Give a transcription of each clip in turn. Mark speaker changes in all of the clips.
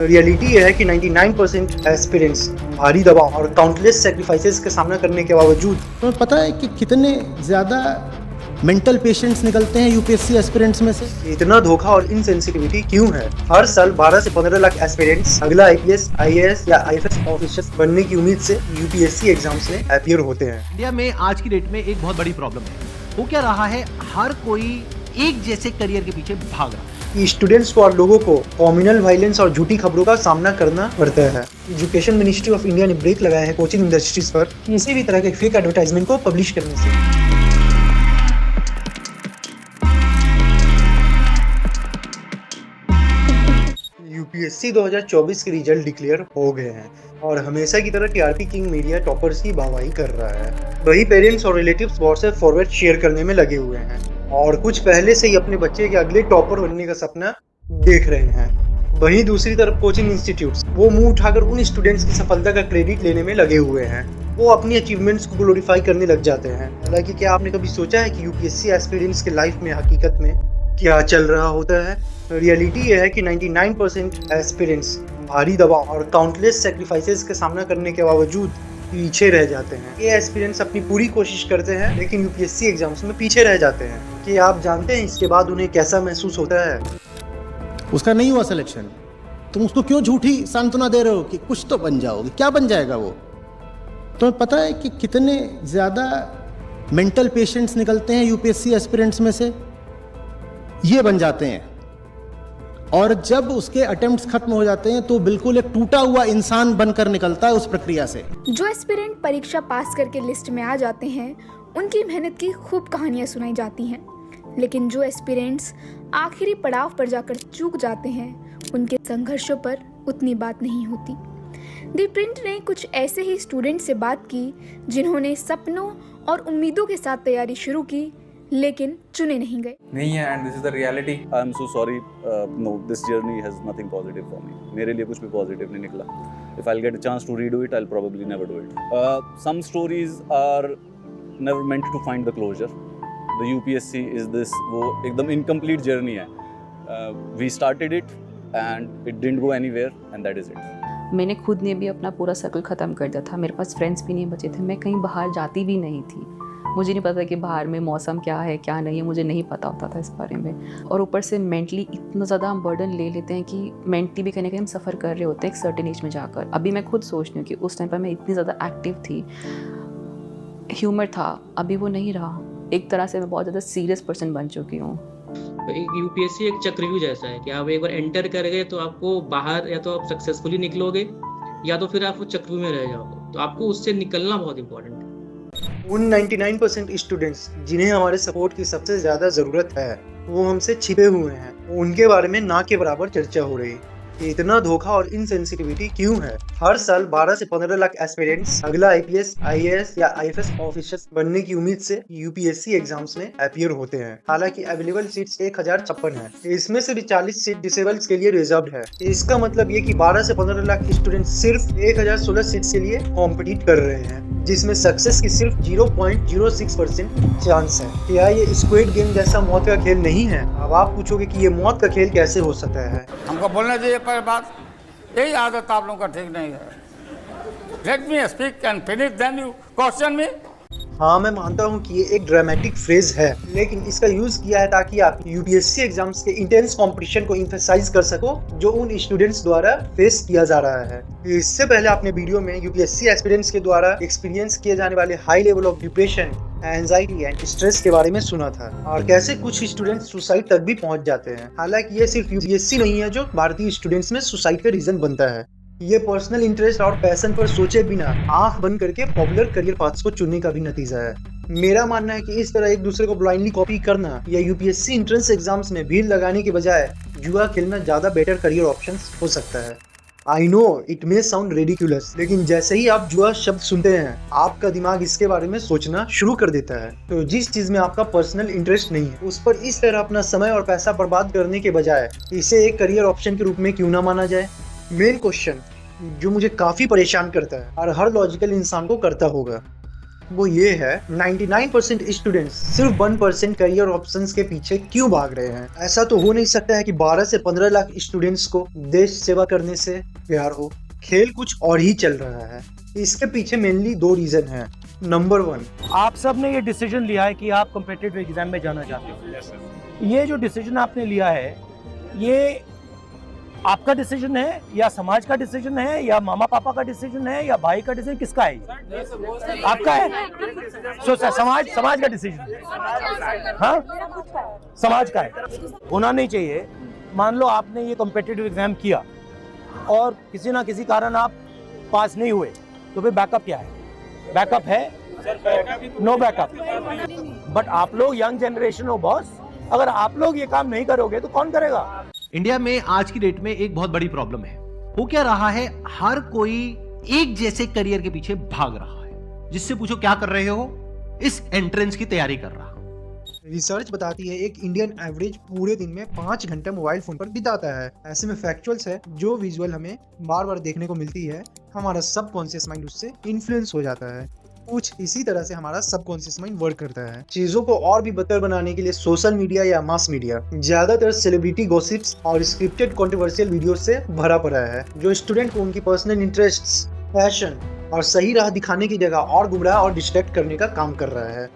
Speaker 1: Reality ये है कि 99% एस्पिरेंट्स भारी दबाव और काउंटलेस सेक्रीफाइसेस का सामना करने के बावजूद
Speaker 2: तुम्हें पता है कि कितने ज़्यादा मेंटल पेशेंट्स निकलते हैं यूपीएससी एस्पिरेंट्स में से?
Speaker 1: इतना धोखा और इनसेंसिटिविटी क्यों है? हर साल 12 से 15 लाख एस्पिरेंट्स अगला आईपीएस, आईएएस या आईएफएस ऑफिसर्स बनने की उम्मीद से यूपीएससी एग्जाम्स में अपीयर होते हैं।
Speaker 3: इंडिया में आज की डेट में एक बहुत बड़ी प्रॉब्लम है। वो क्या रहा है, हर कोई एक जैसे करियर के पीछे भाग रहा है।
Speaker 1: स्टूडेंट्स को और लोगों को कम्युनल वायलेंस और झूठी खबरों का सामना करना पड़ता है। एजुकेशन मिनिस्ट्री ऑफ इंडिया ने ब्रेक लगाया है कोचिंग इंडस्ट्रीज पर किसी भी तरह के फेक एडवर्टाइजमेंट को पब्लिश करने से। यूपीएससी 2024 के रिजल्ट डिक्लेयर हो गए हैं और हमेशा की तरह टीआरपी किंग मीडिया टॉपर्स की वाहवाही कर रहा है। वही पेरेंट्स और रिलेटिव्स व्हाट्सएप फॉरवर्ड शेयर करने में लगे हुए हैं और कुछ पहले से ही अपने बच्चे के अगले टॉपर बनने का सपना देख रहे हैं। वहीं दूसरी तरफ कोचिंग इंस्टीट्यूट्स वो मुंह उठाकर उन स्टूडेंट्स की सफलता का क्रेडिट लेने में लगे हुए हैं। वो अपनी अचीवमेंट्स को ग्लोरीफाई करने लग जाते हैं। हालांकि क्या आपने कभी सोचा है कि यूपीएससी एस्पिरेंट्स के लाइफ में हकीकत में क्या चल रहा होता है? रियलिटी ये है कि 99% एस्पिरेंट्स भारी दबाव और काउंटलेस सेक्रीफाइसेस का सामना करने के बावजूद पीछे रह जाते हैं। ये एस्पिरेंट्स अपनी पूरी कोशिश करते हैं लेकिन यूपीएससी एग्जाम्स में पीछे रह जाते हैं। कि आप जानते हैं इसके बाद उन्हें कैसा महसूस होता है?
Speaker 2: उसका नहीं हुआ सिलेक्शन, तुम उसको क्यों झूठी सांत्वना दे रहे हो कि कुछ तो बन जाओगे? क्या बन जाएगा वो? तुम्हें पता है कि कितने ज़्यादा मेंटल पेशेंट्स निकलते हैं यूपीएससी एस्पिरेंट्स में से? ये बन जाते हैं और जब उसके अटेम्प्ट्स खत्म हो जाते हैं तो बिल्कुल एक टूटा हुआ इंसान बनकर निकलता है उस प्रक्रिया से।
Speaker 4: जो एस्पिरेंट परीक्षा पास करके लिस्ट में आ जाते हैं उनकी मेहनत की खूब कहानियां सुनाई जाती हैं, लेकिन जो एस्पिरेंट्स आखिरी पड़ाव पर जाकर चूक जाते हैं उनके संघर्षों पर उतनी बात नहीं होती। दी प्रिंट ने कुछ ऐसे ही स्टूडेंट से बात की जिन्होंने सपनों और उम्मीदों के साथ तैयारी शुरू की लेकिन चुने नहीं गए।
Speaker 5: नहीं है and this is the reality. I am so sorry, no this journey has nothing positive for me. मेरे लिए कुछ भी पॉजिटिव नहीं निकला। If I will get a chance to redo it I will probably never do it. Some stories are never meant to find the closure. The UPSC is this वो एकदम incomplete journey है। We started it and it didn't go anywhere and that is it.
Speaker 6: मैंने खुद ने भी अपना पूरा circle ख़त्म कर दिया था। मेरे पास फ्रेंड्स भी नहीं बचे थे। मैं कहीं बाहर जाती भी नहीं थी। मुझे नहीं पता कि बाहर में मौसम क्या है क्या नहीं है, मुझे नहीं पता होता था इस बारे में। और ऊपर से मेंटली इतना ज़्यादा हम बर्डन ले लेते हैं कि मेंटली भी कहीं ना कहीं हम सफ़र कर रहे होते हैं एक सर्टेन एज में जाकर। अभी मैं खुद सोचती हूँ कि उस टाइम पर मैं इतनी ज़्यादा एक्टिव थी, ह्यूमर था, अभी वो नहीं रहा। एक तरह से मैं बहुत ज़्यादा सीरियस पर्सन बन चुकी हूँ।
Speaker 7: यूपीएससी एक चक्रव्यूह जैसा है कि आप एक बार एंटर कर गए तो आपको बाहर या तो आप सक्सेसफुली निकलोगे या तो फिर आप वो चक्रव्यूह में रह जाओगे। तो आपको उससे निकलना बहुत इंपॉर्टेंट है।
Speaker 1: उन 99% स्टूडेंट्स जिन्हें हमारे सपोर्ट की सबसे ज़्यादा ज़रूरत है वो हमसे छिपे हुए हैं। उनके बारे में ना के बराबर चर्चा हो रही। इतना धोखा और इनसेंसिटिविटी क्यों है? हर साल 12 से 15 लाख एस्पिरेंट्स अगला आईपीएस, आईएएस या आईएफएस ऑफिसर्स बनने की उम्मीद से यूपीएससी एग्जाम्स में अपीयर होते हैं। हालांकि अवेलेबल सीट्स 1056 है। इसमें से भी 40 सीट डिसेबल्स के लिए रिजर्व्ड है। इसका मतलब ये कि 12 से 15 लाख स्टूडेंट्स सिर्फ 1016 सीट्स के लिए कॉम्पिटिट कर रहे हैं, जिसमें सक्सेस की सिर्फ 0.06% चांस है। क्या ये स्क्विड गेम जैसा मौत का खेल नहीं है? अब आप पूछोगे कि ये मौत का खेल कैसे हो सकता है?
Speaker 8: हमको बोलना चाहिए पर बात यही आदत आप लोगों का ठीक नहीं है। Let me speak and finish then you question me.
Speaker 1: हाँ, मैं मानता हूँ कि ये एक ड्रामेटिक फ्रेज है, लेकिन इसका यूज किया है ताकि आप यूपीएससी एग्जाम्स के इंटेंस कंपटीशन को एम्फसाइज कर सको जो उन स्टूडेंट्स द्वारा फेस किया जा रहा है। इससे पहले आपने वीडियो में यूपीएससी एस्पिरेंट्स के द्वारा एक्सपीरियंस किए जाने वाले high level of depression, anxiety and stress के बारे में सुना था और कैसे कुछ स्टूडेंट्स सुसाइड तक भी पहुंच जाते हैं। हालांकि ये सिर्फ यूपीएससी नहीं है जो भारतीय स्टूडेंट्स में सुसाइड का रीजन बनता है। ये पर्सनल इंटरेस्ट और पैशन पर सोचे बिना आंख बंद करके पॉपुलर करियर पाथ्स को चुनने का भी नतीजा है। मेरा मानना है कि इस तरह एक दूसरे को ब्लाइंडली कॉपी करना या यूपीएससी एंट्रेंस एग्जाम्स में भीड़ लगाने के बजाय जुआ खेलना ज्यादा बेटर करियर ऑप्शन हो सकता है। I know it may sound ridiculous, लेकिन जैसे ही आप जुआ शब्द सुनते हैं आपका दिमाग इसके बारे में सोचना शुरू कर देता है। तो जिस चीज में आपका पर्सनल इंटरेस्ट नहीं है उस पर इस तरह अपना समय और पैसा बर्बाद करने के बजाय इसे एक करियर ऑप्शन के रूप में क्यों ना माना जाए? मेन क्वेश्चन जो मुझे काफी परेशान करता है और हर लॉजिकल इंसान को करता होगा, वो ये है 99% स्टूडेंट्स सिर्फ 1% करियर ऑप्शंस के पीछे क्यों भाग रहे हैं। ऐसा तो हो नहीं सकता है कि 12 से 15 लाख स्टूडेंट्स को देश सेवा करने से प्यार हो। खेल कुछ और ही चल रहा है। इसके पीछे मेनली 2 रीजन हैं। नंबर 1,
Speaker 9: आप सब ने ये डिसीजन लिया है कि आप कॉम्पिटिटिव एग्जाम में जाना चाहते हो। ये जो डिसीजन आपने लिया है, ये आपका डिसीजन है या समाज का डिसीजन है या मामा पापा का डिसीजन है या भाई का डिसीजन, किसका है? आपका है। सो समाज का डिसीजन, हाँ समाज का है। होना नहीं चाहिए। मान लो आपने ये कॉम्पिटिटिव एग्जाम किया और किसी ना किसी कारण आप पास नहीं हुए, तो फिर बैकअप क्या है? बैकअप है? No backup. बट आप लोग यंग जनरेशन हो बॉस, अगर आप लोग ये काम नहीं करोगे तो कौन करेगा?
Speaker 3: इंडिया में आज की डेट में एक बहुत बड़ी प्रॉब्लम है। वो क्या रहा है, हर कोई एक जैसे करियर के पीछे भाग रहा है। जिससे पूछो क्या कर रहे हो, इस एंट्रेंस की तैयारी कर रहा।
Speaker 1: रिसर्च बताती है एक इंडियन एवरेज पूरे दिन में 5 घंटा मोबाइल फोन पर बिताता है। ऐसे में फैक्चुअल्स है, जो विजुअल हमें बार बार देखने को मिलती है, हमारा सबकॉन्शियस माइंड उससे इन्फ्लुएंस हो जाता है। कुछ इसी तरह से हमारा सबकॉन्शियस माइंड वर्क करता है। चीजों को और भी बेहतर बनाने के लिए सोशल मीडिया या मास मीडिया ज्यादातर सेलिब्रिटी गॉसिप्स और स्क्रिप्टेड कंट्रोवर्शियल वीडियो से भरा पड़ा है, जो स्टूडेंट को उनकी पर्सनल इंटरेस्ट्स, पैशन और सही राह दिखाने की जगह और गुमराह और डिस्ट्रैक्ट करने का काम कर रहा है।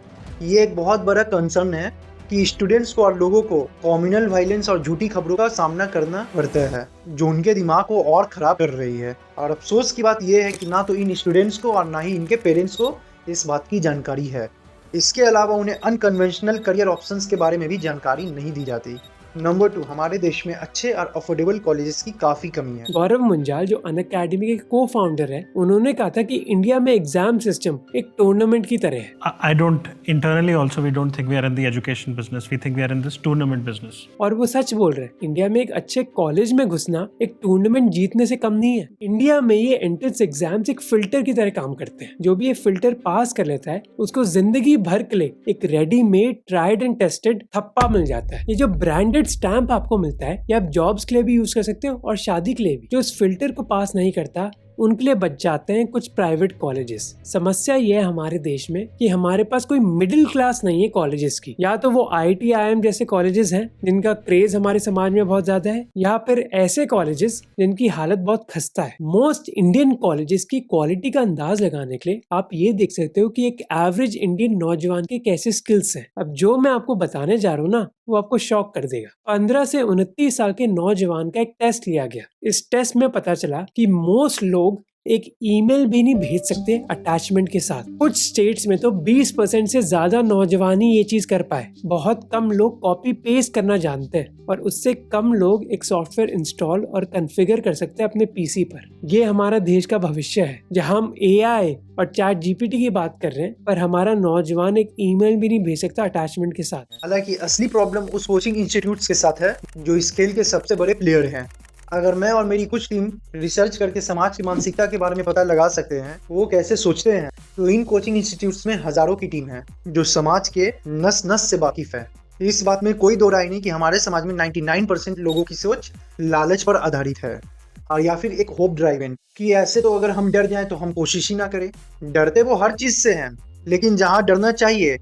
Speaker 1: ये एक बहुत बड़ा कंसर्न है कि स्टूडेंट्स को और लोगों को कम्युनल वायलेंस और झूठी खबरों का सामना करना पड़ता है, जो उनके दिमाग को और खराब कर रही है। और अफसोस की बात यह है कि ना तो इन स्टूडेंट्स को और ना ही इनके पेरेंट्स को इस बात की जानकारी है। इसके अलावा उन्हें अनकन्वेंशनल करियर ऑप्शंस के बारे में भी जानकारी नहीं दी जाती। नंबर 2, हमारे देश में अच्छे और अफोर्डेबल कॉलेजेस की काफी कमी है।
Speaker 10: गौरव मुंजाल जो अनअकैडमी के को-फाउंडर है, उन्होंने कहा था कि इंडिया में एग्जाम सिस्टम एक टूर्नामेंट की तरह है।
Speaker 11: I don't internally also we don't think we are in the education business. We think we are in this tournament business.
Speaker 10: और वो सच बोल रहे हैं। इंडिया में एक अच्छे कॉलेज में घुसना एक टूर्नामेंट जीतने से कम नहीं है। इंडिया में ये एंट्रेंस एग्जाम्स एक फिल्टर की तरह काम करते हैं। जो भी ये फिल्टर पास कर लेता है, उसको जिंदगी भर के लिए एक रेडीमेड, ट्राइड एंड टेस्टेड थप्पा मिल जाता है। ये जो ब्रांडेड स्टैंप आपको मिलता है, ये आप जॉब्स के लिए भी यूज कर सकते हो और शादी के लिए भी। जो इस फिल्टर को पास नहीं करता, उनके लिए बच जाते हैं कुछ प्राइवेट कॉलेजेस। समस्या ये है हमारे देश में कि हमारे पास कोई मिडिल क्लास नहीं है कॉलेजेस की। या तो वो IIT IIM जैसे कॉलेजेस हैं जिनका क्रेज हमारे समाज में बहुत ज्यादा है, या फिर ऐसे कॉलेजेस जिनकी हालत बहुत खस्ता है। मोस्ट इंडियन कॉलेजेस की क्वालिटी का अंदाज लगाने के लिए आप ये देख सकते हो कि एक एवरेज इंडियन नौजवान के कैसे स्किल्स हैं। अब जो मैं आपको बताने जा रहा हूँ ना, वो आपको शॉक कर देगा। 15 से 29 साल के नौजवान का एक टेस्ट लिया गया। इस टेस्ट में पता चला कि मोस्ट लोग एक ईमेल भी नहीं भेज सकते अटैचमेंट के साथ। कुछ स्टेट्स में तो 20% से ज्यादा नौजवान ही ये चीज कर पाए। बहुत कम लोग कॉपी पेस्ट करना जानते हैं और उससे कम लोग एक सॉफ्टवेयर इंस्टॉल और कॉन्फ़िगर कर सकते हैं अपने पीसी पर। ये हमारा देश का भविष्य है, जहां हम AI और चैट GPT की बात कर रहे हैं, पर हमारा नौजवान एक ईमेल भी नहीं भेज सकता अटैचमेंट के साथ।
Speaker 1: हालांकि असली प्रॉब्लम उस कोचिंग इंस्टीट्यूट्स के साथ है जो इस खेल के सबसे बड़े प्लेयर हैं। अगर मैं और मेरी कुछ टीम रिसर्च करके समाज की मानसिकता के बारे में पता लगा सकते हैं, वो कैसे सोचते हैं, तो इन कोचिंग इंस्टीट्यूट्स में हजारों की टीम है जो समाज के नस नस से वाकिफ है। इस बात में कोई दो राय नहीं कि हमारे समाज में 99% लोगों की सोच लालच पर आधारित है, और या फिर एक होप ड्राइवन कि ऐसे तो अगर हम डर जाएं तो हम कोशिश ही ना करें। डरते वो हर चीज से हैं, लेकिन जहाँ डरना चाहिए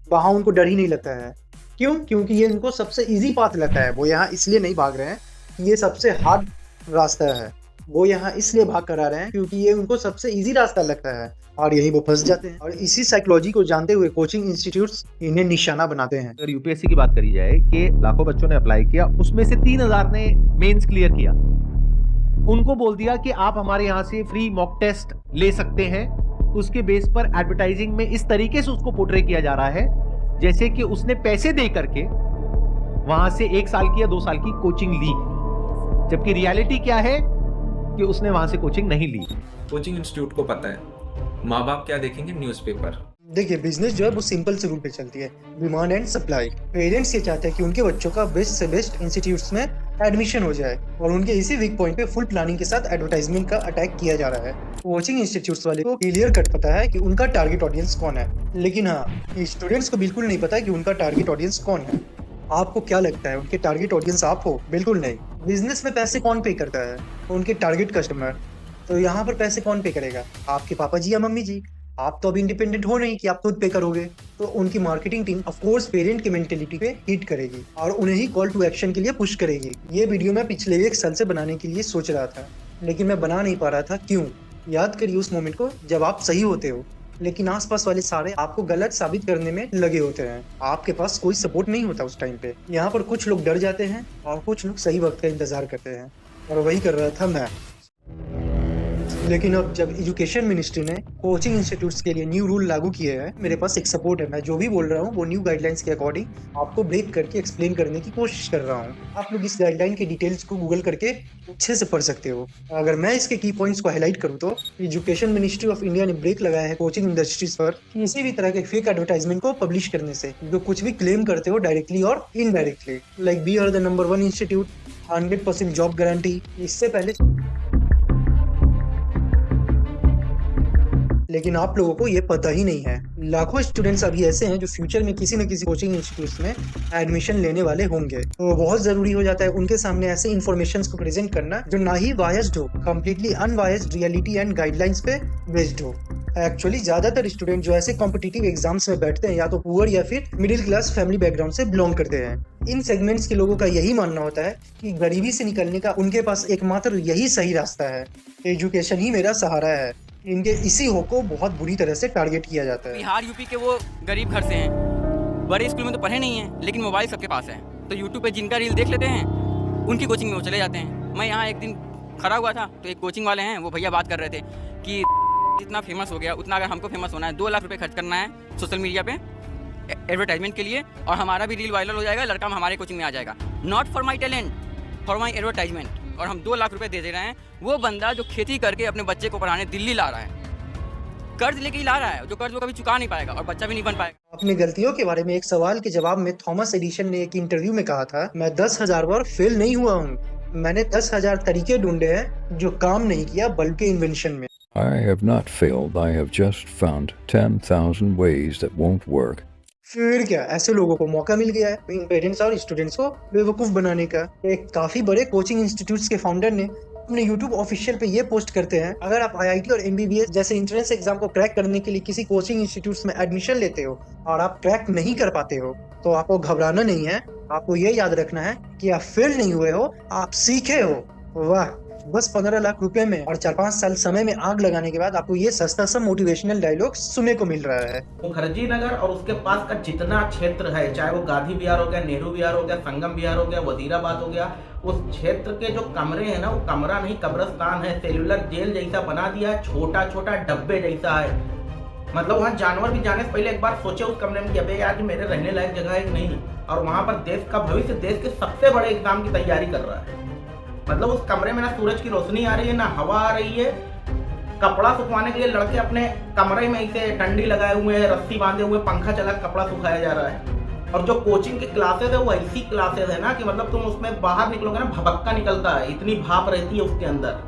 Speaker 1: वहाँ उनको डर ही नहीं लगता है। क्यों? क्योंकि ये उनको सबसे इजी पाथ लगता है। वो यहाँ इसलिए नहीं भाग रहे हैं कि ये सबसे हार्ड रास्ता है, वो यहाँ इसलिए भाग कर आ रहे हैं क्योंकि ये उनको सबसे इजी रास्ता लगता है, और यही वो फंस जाते हैं। और इसी साइकोलॉजी को जानते हुए कोचिंग इंस्टीट्यूट्स इन्हें निशाना बनाते हैं।
Speaker 3: अगर यूपीएससी की बात करी जाए कि लाखों बच्चों ने अप्लाई किया, उसमें से 3000 ने मेंस क्लियर किया, उनको बोल दिया कि आप हमारे यहाँ से फ्री मॉक टेस्ट ले सकते हैं। उसके बेस पर एडवर्टाइजिंग में इस तरीके से उसको पोर्ट्रे किया जा रहा है जैसे कि उसने पैसे दे करके वहां से 1 साल की या 2 साल की कोचिंग ली, जबकि रियलिटी क्या है कि उसने वहां से कोचिंग नहीं ली।
Speaker 12: कोचिंग इंस्टीट्यूट को पता है, माँ बाप क्या देखेंगे, न्यूज़पेपर।
Speaker 1: देखिए, बिजनेस जो है वो सिंपल से रूल पे चलती है, डिमांड एंड सप्लाई। पेरेंट्स ये चाहते हैं कि उनके बच्चों का बेस्ट से बेस्ट इंस्टीट्यूट्स में एडमिशन हो जाए, और उनके इसी वीक पॉइंट पे फुल प्लानिंग के साथ एडवर्टाइजमेंट का अटैक किया जा रहा है। कोचिंग इंस्टीट्यूट्स वाले को क्लियर कट पता है कि उनका टारगेट ऑडियंस कौन है, लेकिन हाँ, स्टूडेंट्स को बिल्कुल नहीं पता कि उनका टारगेट ऑडियंस कौन है। आपको क्या लगता है उनके टारगेट ऑडियंस आप हो? बिल्कुल नहीं। बिजनेस में पैसे कौन पे करता है? उनके टारगेट कस्टमर। तो यहाँ पर पैसे कौन पे करेगा? आपके पापा जी या मम्मी जी। आप तो अभी इंडिपेंडेंट हो नहीं कि आप खुद पे करोगे। तो उनकी marketing team of course parent की मेंटेलिटी पे हिट करेगी और उन्हें ही कॉल टू एक्शन के लिए पुश करेगी। ये वीडियो मैं पिछले 1 साल से बनाने के लिए सोच रहा था, लेकिन मैं बना नहीं पा रहा था। क्यों? याद करिए उस मोमेंट को जब आप सही होते हो लेकिन आसपास वाले सारे आपको गलत साबित करने में लगे होते हैं। आपके पास कोई सपोर्ट नहीं होता उस टाइम पे। यहाँ पर कुछ लोग डर जाते हैं और कुछ लोग सही वक्त का इंतजार करते हैं, और वही कर रहा था मैं। लेकिन अब जब एजुकेशन मिनिस्ट्री ने कोचिंग इंस्टीट्यूट्स के लिए न्यू रूल लागू किए हैं, मेरे पास एक सपोर्ट है। मैं जो भी बोल रहा हूँ वो न्यू गाइडलाइंस के अकॉर्डिंग आपको ब्रेक करके एक्सप्लेन करने की कोशिश कर रहा हूँ। आप लोग इस गाइडलाइन के डिटेल्स को गूगल करके अच्छे से पढ़ सकते हो। अगर मैं इसके की पॉइंट्स को हाईलाइट करूँ तो एजुकेशन मिनिस्ट्री ऑफ इंडिया ने ब्रेक लगाया है कोचिंग इंडस्ट्रीज पर किसी भी तरह के फेक एडवर्टाइजमेंट को पब्लिश करने से, जो कुछ भी क्लेम करते हो डायरेक्टली और indirectly, like we are the number 1 institute, 100% job guarantee. इससे पहले लेकिन आप लोगों को ये पता ही नहीं है। लाखों स्टूडेंट्स अभी ऐसे हैं जो फ्यूचर में किसी न किसी कोचिंग इंस्टीट्यूट्स में एडमिशन लेने वाले होंगे, तो बहुत जरूरी हो जाता है उनके सामने ऐसे इन्फॉर्मेशंस को प्रेजेंट करना जो ना ही बायस्ड हो, completely unbiased reality and guidelines पे बेस्ड हो। एक्चुअली ज्यादातर स्टूडेंट जो ऐसे कॉम्पिटिटिव एग्जाम्स में बैठते हैं या तो पुअर या फिर मिडिल क्लास फैमिली बैकग्राउंड से बिलोंग करते हैं। इन सेगमेंट्स के लोगों का यही मानना होता है कि गरीबी से निकलने का उनके पास एकमात्र यही सही रास्ता है, एजुकेशन ही मेरा सहारा है। इनके इसी हो को बहुत बुरी तरह से टारगेट किया जाता है।
Speaker 13: बिहार यूपी के वो गरीब घर से हैं, बड़े स्कूल में तो पढ़े नहीं हैं, लेकिन मोबाइल सबके पास है, तो यूट्यूब पे जिनका रील देख लेते हैं उनकी कोचिंग में वो चले जाते हैं। मैं यहाँ एक दिन खड़ा हुआ था तो एक कोचिंग वाले हैं, वो भैया बात कर रहे थे कि जितना फेमस हो गया उतना अगर हमको फेमस होना है 2 लाख रुपये खर्च करना है सोशल मीडिया पे एडवर्टाइजमेंट के लिए, और हमारा भी रील वायरल हो जाएगा, लड़का हमारे कोचिंग में आ जाएगा। Not for my talent, for my advertisement. और हम 2 लाख रुपये दे रहे हैं। वो बंदा जो खेती करके अपने बच्चे को पढ़ाने दिल्ली ला रहा है, कर्ज लेके ही ला रहा है, जो कर्ज वो कभी चुका नहीं पाएगा और बच्चा भी नहीं बन पाएगा।
Speaker 1: अपनी गलतियों के बारे में एक सवाल के जवाब में थॉमस एडिसन ने एक इंटरव्यू में कहा था, मैं 10,000 बार फेल नहीं हुआ हूँ, मैंने 10,000 तरीके ढूंढे हैं जो काम नहीं किया बल्कि इन्वेंशन में।
Speaker 14: I have not failed. I have just found 10,000 ways that won't work.
Speaker 1: फिर क्या, ऐसे लोगों को मौका मिल गया है इन पेरेंट्स और स्टूडेंट्स को बेवकूफ बनाने का। एक काफी बड़े कोचिंग इंस्टीट्यूट्स के फाउंडर ने अपने YouTube ऑफिशियल पे ये पोस्ट करते हैं, अगर आप IIT और MBBS जैसे एंट्रेंस एग्जाम को क्रैक करने के लिए किसी कोचिंग इंस्टीट्यूट्स में एडमिशन लेते हो और आप क्रैक नहीं कर पाते हो तो आपको घबराना नहीं है। आपको ये याद रखना है कि आप फेल नहीं हुए हो, आप सीखे हो। वाह, बस 15 लाख रुपए में और 4-5 साल समय में आग लगाने के बाद आपको ये सस्ता सा मोटिवेशनल डायलॉग सुनने को मिल रहा है।
Speaker 15: मुखर्जी नगर और उसके पास का जितना क्षेत्र है, चाहे वो गांधी विहार हो गया, नेहरू विहार हो गया, संगम विहार हो गया, वजीराबाद हो गया, उस क्षेत्र के जो कमरे हैं ना, वो कमरा नहीं कब्रिस्तान है, सेल्युलर जेल जैसा बना दिया है, छोटा छोटा डब्बे जैसा है। मतलब वहाँ जानवर भी जाने से पहले एक बार सोचे उस कमरे में कि अबे यार मेरे रहने लायक जगह है कि नहीं, और वहाँ पर देश का भविष्य, देश के सबसे बड़े एग्जाम की तैयारी कर रहा है। मतलब उस कमरे में ना सूरज की रोशनी आ रही है, ना हवा आ रही है। कपड़ा सुखवाने के लिए लड़के अपने कमरे में इसे डंडी लगाए हुए हैं, रस्सी बांधे हुए, पंखा चला कपड़ा सुखाया जा रहा है। और जो कोचिंग की क्लासेस है वो ऐसी क्लासेस है ना कि मतलब तुम उसमें बाहर निकलोगे ना भभक्का निकलता है, इतनी भाप रहती है उसके अंदर।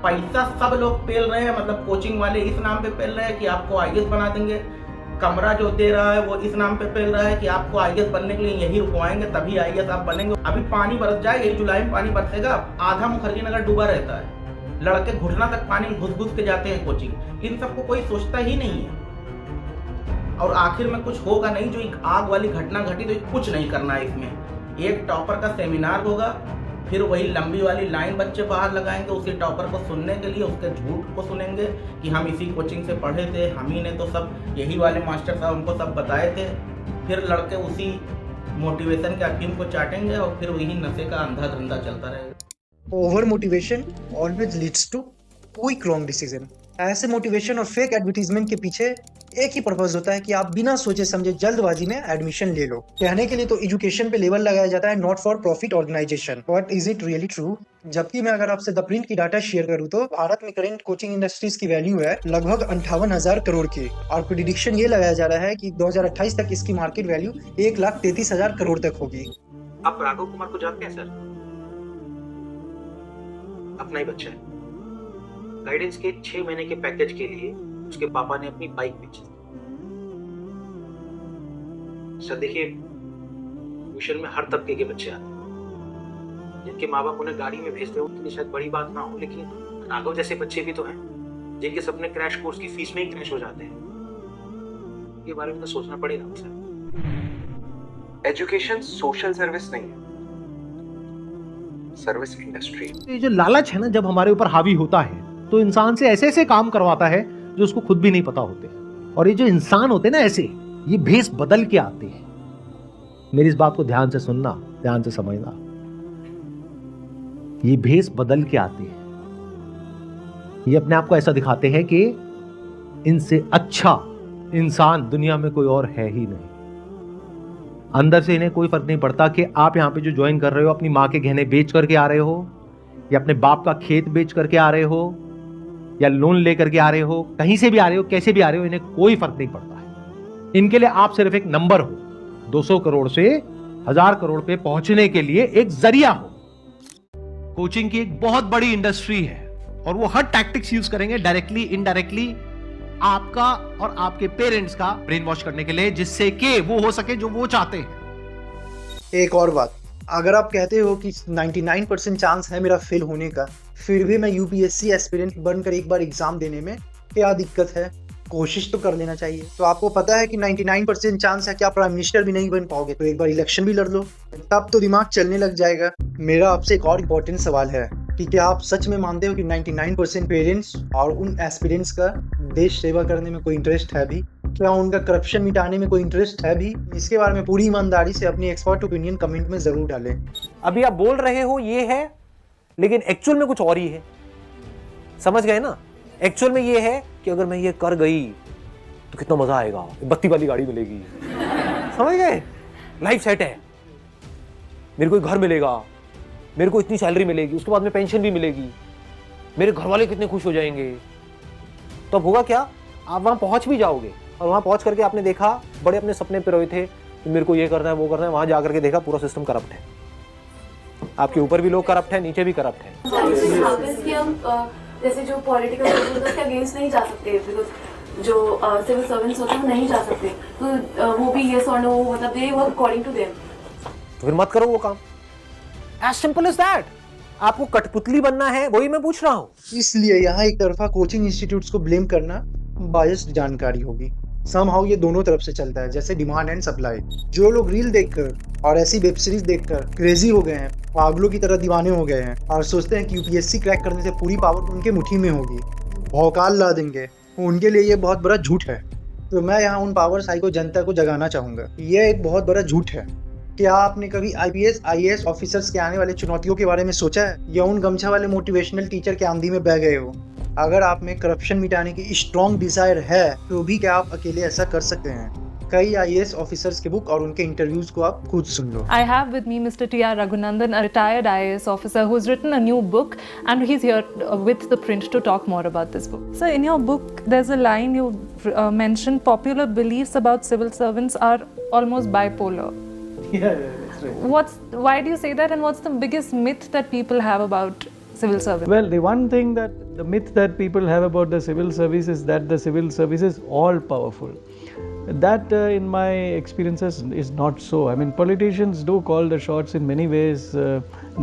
Speaker 15: पैसा सब लोग पेल रहे हैं, मतलब कोचिंग वाले इस नाम पे पेल रहे हैं कि आपको IAS बना देंगे। कमरा जो दे रहा है वो इस नाम पे पेल रहा है कि आपको IAS बनने के लिए यही रुकवाएंगे, तभी IAS आप बनेंगे। अभी पानी बरस जाए, 1 जुलाई में पानी बरसेगा, आधा मुखर्जी नगर डूबा रहता है, लड़के घुटना तक पानी में घुस के जाते हैं कोचिंग। इन सबको कोई सोचता ही नहीं है। और आखिर में कुछ होगा नहीं, जो एक आग वाली घटना घटी तो कुछ नहीं करना है इसमें। एक टॉपर का सेमिनार होगा, फिर वही लंबी वाली लाइन बच्चे बाहर लगाएंगे उसी टॉपर को सुनने के लिए, उसके झूठ को सुनेंगे कि हम इसी कोचिंग से पढ़े थे, हम ही ने तो सब, यही वाले मास्टर साहब हमको सब बताए थे। फिर लड़के उसी मोटिवेशन के अफीम को चाटेंगे और फिर वही नशे का अंधा धंधा चलता रहेगा।
Speaker 1: Over motivation always leads to quick wrong decision. ऐसे मोटिवेशन और फेक एडवर्टीजमेंट के पीछे एक ही पर्पस होता है कि आप बिना सोचे समझे जल्दबाजी में एडमिशन ले लो। कहने के लिए तो एजुकेशन पे लेवल लगाया जाता है not for profit organisation, but is it really true? जबकि मैं अगर आपसे द प्रिंट की डाटा शेयर करूं तो भारत में करंट कोचिंग इंडस्ट्रीज की वैल्यू है लगभग 58,000 करोड़ की, और प्रेडिक्शन ये लगाया जा रहा है कि 2028 तक इसकी मार्केट वैल्यू 1,33,000 करोड़ तक होगी।
Speaker 2: आप राघव कुमार को जानते हैं सर? अपना ही बच्चा है। गाइडेंस के 6 महीने के पैकेज के लिए उसके पापा ने अपनी बाइक बेची। सर देखिए, ट्यूशन में हर तबके के बच्चे आते हैं, जिनके माँ बाप उन्हें गाड़ी में भेजते हो उनके लिए शायद बड़ी बात ना हो, लेकिन राघव जैसे बच्चे भी तो हैं
Speaker 9: जिनके सपने क्रैश कोर्स की फीस में ही क्रैश हो जाते हैं, ये बारे में तो सोचना पड़ेगा उसे।
Speaker 12: एजुकेशन सोशल सर्विस नहीं है, सर्विस इंडस्ट्री।
Speaker 3: ये जो लालच है ना, जब हमारे ऊपर हावी होता है तो इंसान से ऐसे ऐसे काम करवाता है जो उसको खुद भी नहीं पता होते। और ये जो इंसान होते हैं ना ऐसे, ये भेष बदल के आते हैं। मेरी इस बात को ध्यान से सुनना, ध्यान से समझना। ये भेष बदल के आते हैं, ये अपने आप को ऐसा दिखाते हैं कि इनसे अच्छा इंसान दुनिया में कोई और है ही नहीं। अंदर से इन्हें कोई फर्क नहीं पड़ता कि आप यहां पे जो ज्वाइन कर रहे हो अपनी माँ के गहने बेच करके आ रहे हो, या अपने बाप का खेत बेच करके आ रहे हो, या लोन लेकर के आ रहे हो, कहीं से भी आ रहे हो, कैसे भी आ रहे हो, इन्हें कोई फर्क नहीं पड़ता है। इनके लिए आप सिर्फ एक नंबर हो, 200 करोड़ से 1000 करोड़ पे पहुंचने के लिए एक जरिया हो। कोचिंग की एक बहुत बड़ी इंडस्ट्री है और वो हर टैक्टिक्स यूज करेंगे डायरेक्टली इनडायरेक्टली आपका और आपके पेरेंट्स का ब्रेन वॉश करने के लिए, जिससे कि वो हो सके जो वो चाहते हैं।
Speaker 1: एक और बात, अगर आप कहते हो कि 99% चांस है मेरा फेल होने का, फिर भी मैं यूपीएससी एस्पिरेंट बनकर एक बार एग्जाम देने में क्या दिक्कत है? कोशिश तो कर लेना चाहिए। तो आपको पता है कि 99% चांस है कि आप प्राइम मिनिस्टर भी नहीं बन पाओगे, तो एक बार इलेक्शन भी लड़ लो, तब तो दिमाग चलने लग जाएगा। मेरा आपसे एक और इम्पोर्टेंट सवाल है कि क्या आप सच में मानते हो कि 99% पेरेंट्स और उन एस्पिरेंट्स का देश सेवा करने में कोई इंटरेस्ट है भी? क्या उनका करप्शन मिटाने में कोई इंटरेस्ट है भी? इसके बारे में पूरी ईमानदारी से अपनी एक्सपर्ट ओपिनियन कमेंट में जरूर डालें।
Speaker 9: अभी आप बोल रहे हो ये है, लेकिन एक्चुअल में कुछ और ही है। समझ गए ना? एक्चुअल में ये है कि अगर मैं ये कर गई तो कितना मजा आएगा, बत्ती वाली गाड़ी मिलेगी। समझ गए? लाइफ सेट है, मेरे को घर मिलेगा, मेरे को इतनी सैलरी मिलेगी, उसके बाद में पेंशन भी मिलेगी, मेरे घर वाले कितने खुश हो जाएंगे। तो अब होगा क्या, आप वहां पहुंच भी जाओगे और वहां पहुंच करके आपने देखा, बड़े अपने सपने पिरोए थे कि मेरे को ये करना है वो करना है, वहां जाकर के देखा पूरा सिस्टम करप्ट है। आपके ऊपर भी लोग करप्ट है, नीचे भी करप्ट है।
Speaker 16: जैसे जो पॉलिटिकल के अगेंस्ट नहीं जा सकते, बिकॉज जो सिविल सर्वेंट्स होते हैं वो नहीं जा सकते, तो वो भी येस और नो, मतलब they work according to them.
Speaker 9: तो फिर मत करो वो काम। As simple as that. आपको कठपुतली बनना है, वही मैं पूछ रहा हूँ।
Speaker 1: इसलिए यहाँ एक तरफा कोचिंग इंस्टीट्यूट्स को ब्लेम करना बायस्ड जानकारी होगी। समहाउ ये दोनों तरफ से चलता है, जैसे डिमांड एंड सप्लाई। जो लोग रील देखकर और ऐसी वेब सीरीज देखकर क्रेजी हो गए हैं, पागलों की तरह दीवाने हो गए हैं और सोचते हैं कि यूपीएससी क्रैक करने से पूरी पावर उनके मुट्ठी में होगी, भौकाल ला देंगे, उनके लिए ये बहुत बड़ा झूठ है। तो मैं यहाँ उन पावर साइको जनता को जगाना चाहूँगा, ये एक बहुत बड़ा झूठ है। क्या आपने कभी आईपीएस आईएएस ऑफिसर्स के आने वाले चुनौतियों के बारे में सोचा है, या उन गमछा वाले मोटिवेशनल टीचर के आंधी में बह गए हो? अगर आप में करप्शन मिटाने की स्ट्रॉन्ग डिजायर है तो भी क्या आप अकेले ऐसा कर सकते हैं? कई आईएएस ऑफिसर्स के बुक और उनके इंटरव्यूज को आप खुद सुन लो।
Speaker 17: I have with me Mr. T.R. Raghunandan, a retired IAS officer who's written a new book, and he's here with the print to talk more about this book. So in your book, there's a line you mentioned, popular beliefs about civil servants are almost bipolar.
Speaker 1: Yeah, that's right.
Speaker 17: Why do you say that, and what's the biggest myth that people have about civil service?
Speaker 18: Well, the one thing that the myth that people have about the civil service is that the civil service is all powerful. That in my experiences is not so. I mean, politicians do call the shots in many ways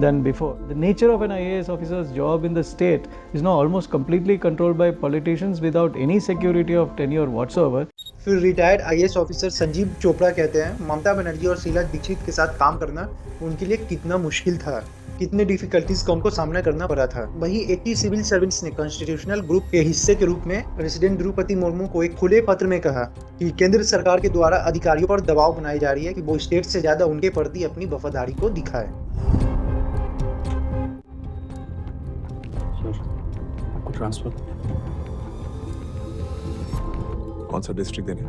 Speaker 18: than before. The nature of an IAS officer's job in the state is now almost completely controlled by politicians without any security of tenure whatsoever.
Speaker 1: फिर retired IAS officer Sanjeev Chopra कहते हैं ममता बनर्जी और शीला दीक्षित के साथ काम करना उनके लिए कितना मुश्किल था, कितने डिफिकल्टीज का उनको सामना करना पड़ा था। वहीं 80 सिविल सर्वेंट्स ने कॉन्स्टिट्यूशनल ग्रुप के हिस्से के रूप में प्रेसिडेंट द्रौपदी मुर्मू को एक खुले पत्र में कहा कि केंद्र सरकार के द्वारा अधिकारियों पर दबाव बनाई जा रही है कि वो स्टेट से ज्यादा उनके प्रति अपनी वफादारी को दिखाए।
Speaker 19: आपको ट्रांसफर कौन सा डिस्ट्रिक्ट देने?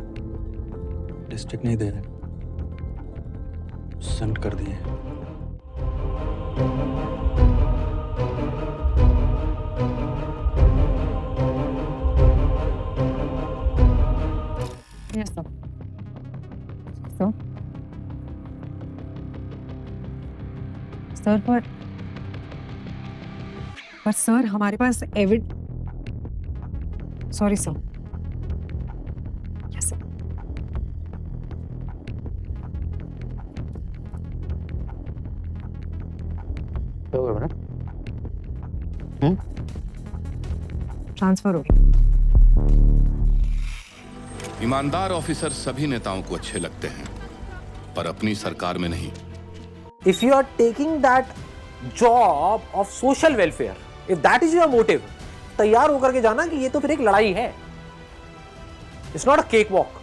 Speaker 19: डिस्ट्रिक्ट नहीं दे रहे, सेंड कर दिए।
Speaker 17: Yes, sir. So,
Speaker 20: सर पर सर हमारे पास sorry sir. Yes sir. Transfer हो गया।
Speaker 21: ईमानदार ऑफिसर सभी नेताओं को अच्छे लगते हैं, पर अपनी सरकार में नहीं।
Speaker 22: If you are taking that job of social welfare, if that is your motive, तैयार होकर के जाना कि ये तो फिर एक लड़ाई है। It's not a cakewalk,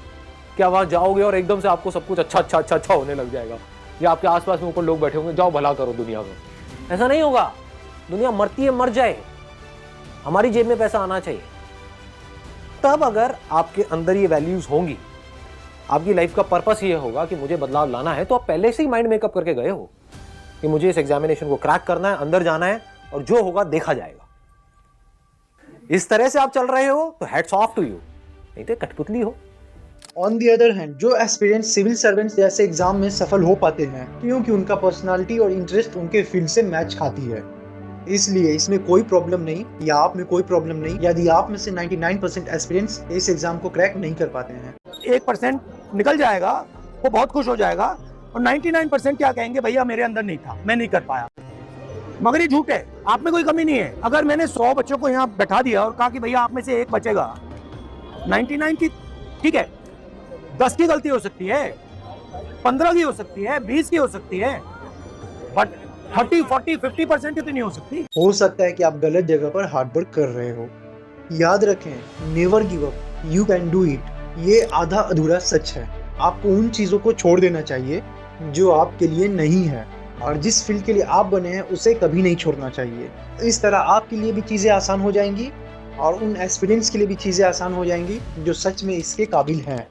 Speaker 22: क्या वहां जाओगे और एकदम से आपको सब कुछ अच्छा होने लग जाएगा, या आपके आसपास में ऊपर लोग बैठे होंगे, जाओ भला करो दुनिया को। ऐसा नहीं होगा। दुनिया मरती है, मर जाए, हमारी जेब में पैसा आना चाहिए। तब अगर आपके अंदर ये वैल्यूज होंगी, आपकी लाइफ का पर्पस ये होगा कि मुझे बदलाव लाना है, तो आप पहले से ही माइंड मेकअप करके गए हो कि मुझे इस एग्जामिनेशन को क्रैक करना है, अंदर जाना है, और जो होगा देखा जाएगा। इस तरह से आप चल रहे हो तो हैट्स ऑफ टू यू, नहीं तो कठपुतली हो।
Speaker 1: ऑन दी अदर हैंड, जो एस्पिरेंट्स सिविल सर्वेंट्स जैसे एग्जाम में सफल हो पाते हैं क्योंकि उनका पर्सनालिटी और इंटरेस्ट उनके फील्ड से मैच खाती है, इसलिए इसमें कोई प्रॉब्लम नहीं, या आप में कोई प्रॉब्लम नहीं यदि आप में से 99% एस्पिरेंट्स इस एग्जाम को क्रैक नहीं कर पाते हैं।
Speaker 9: 1% निकल जाएगा, वो बहुत खुश हो जाएगा, और 99% क्या कहेंगे, भैया मेरे अंदर नहीं था, मैं नहीं कर पाया। मगर ये झूठ है, आप में कोई कमी नहीं है। अगर मैंने 100 बच्चों को यहाँ बैठा दिया और कहा कि भैया आप में से एक बचेगा, 99 की ठीक है, 10 की गलती हो सकती है, 15 की हो सकती है, 20 की हो सकती है, बट 30, 40, 50% की तो नहीं हो सकती।
Speaker 1: हो सकता है कि आप गलत जगह पर हार्ड वर्क कर रहे हो। याद रखें, never give up, you can do it, ये आधा अधूरा सच है। आपको उन चीज़ों को छोड़ देना चाहिए जो आपके लिए नहीं है, और जिस फील्ड के लिए आप बने हैं उसे कभी नहीं छोड़ना चाहिए। इस तरह आपके लिए भी चीज़ें आसान हो जाएंगी और उन एस्पिरेंट्स के लिए भी चीज़ें आसान हो जाएंगी जो सच में इसके काबिल हैं।